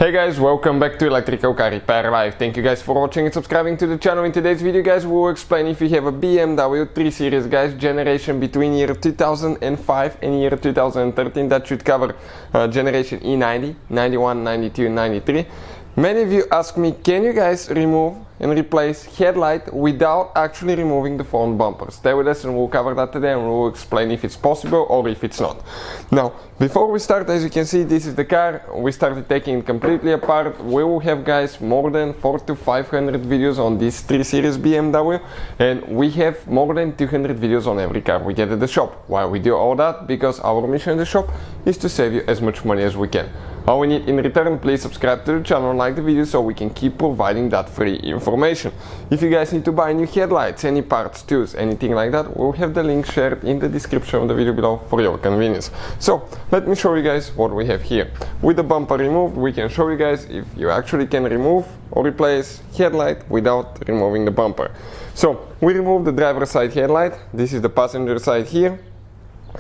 Hey guys, welcome back to Electrical Car Repair Live. Thank you guys for watching and subscribing to the channel. In today's video guys, we will explain if you have a BMW 3 Series guys, generation between year 2005 and year 2013, that should cover generation E90, 91, 92, 93. Many of you ask me, can you guys remove and replace headlight without actually removing the front bumper? Stay with us and we'll cover that today and we'll explain if it's possible or if it's not. Now, before we start, as you can see, this is the car. We started taking it completely apart. We will have guys more than 400 to 500 videos on this 3 Series BMW, and we have more than 200 videos on every car we get at the shop. Why we do all that? Because our mission in the shop is to save you as much money as we can. All we need in return, please subscribe to the channel and like the video so we can keep providing that free information. If you guys need to buy new headlights, any parts, tools, anything like that, we'll have the link shared in the description of the video below for your convenience. So let me show you guys what we have here. With the bumper removed, we can show you guys if you actually can remove or replace headlight without removing the bumper. So we remove the driver's side headlight. This is the passenger side here,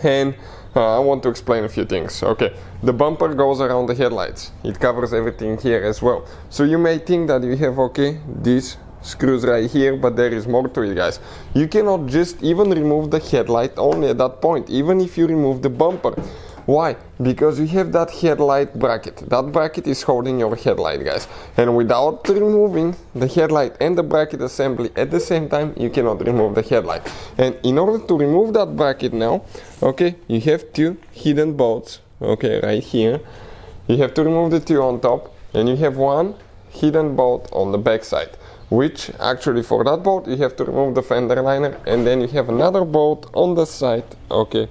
and I want to explain a few things. Okay, the bumper goes around the headlights. It covers everything here as well. So you may think that you have, okay, these screws right here, but there is more to it, guys. You cannot just even remove the headlight only at that point, even if you remove the bumper. Why? Because you have that headlight bracket. That bracket is holding your headlight, guys. And without removing the headlight and the bracket assembly at the same time, you cannot remove the headlight. And in order to remove that bracket now, okay, you have two hidden bolts, okay, right here. You have to remove the two on top, and you have one hidden bolt on the back side, which actually for that bolt, you have to remove the fender liner, and then you have another bolt on the side, okay,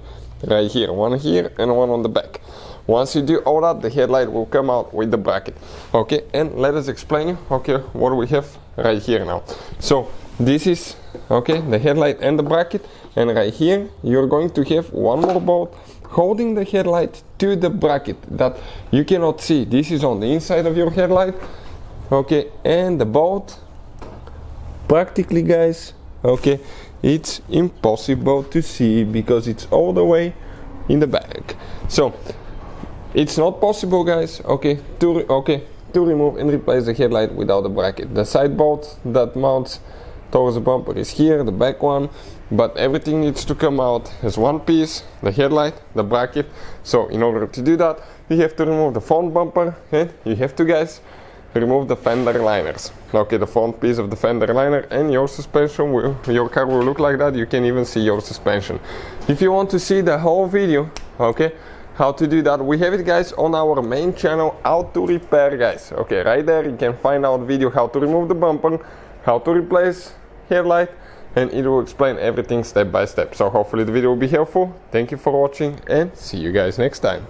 right here, one here and one on the back. Once you do all that, the headlight will come out with the bracket. Okay, and let us explain you, okay, what we have right here now. So this is, okay, the headlight and the bracket, and right here you're going to have one more bolt holding the headlight to the bracket that you cannot see. This is on the inside of your headlight, okay, and the bolt practically, guys, okay, it's impossible to see because it's all the way in the back. So it's not possible, guys, okay, to remove and replace the headlight without the bracket. The side bolt that mounts towards the bumper is here, the back one, but everything needs to come out as one piece, the headlight, the bracket. So in order to do that, you have to remove the front bumper, and you have to, guys, remove the fender liners. Okay, the front piece of the fender liner, and your suspension will, your car will look like that. You can even see your suspension. If you want to see the whole video, okay, how to do that, we have it, guys, on our main channel, how to repair, guys. Okay, right there you can find out video how to remove the bumper, how to replace headlight, and it will explain everything step by step. So hopefully the video will be helpful. Thank you for watching and see you guys next time.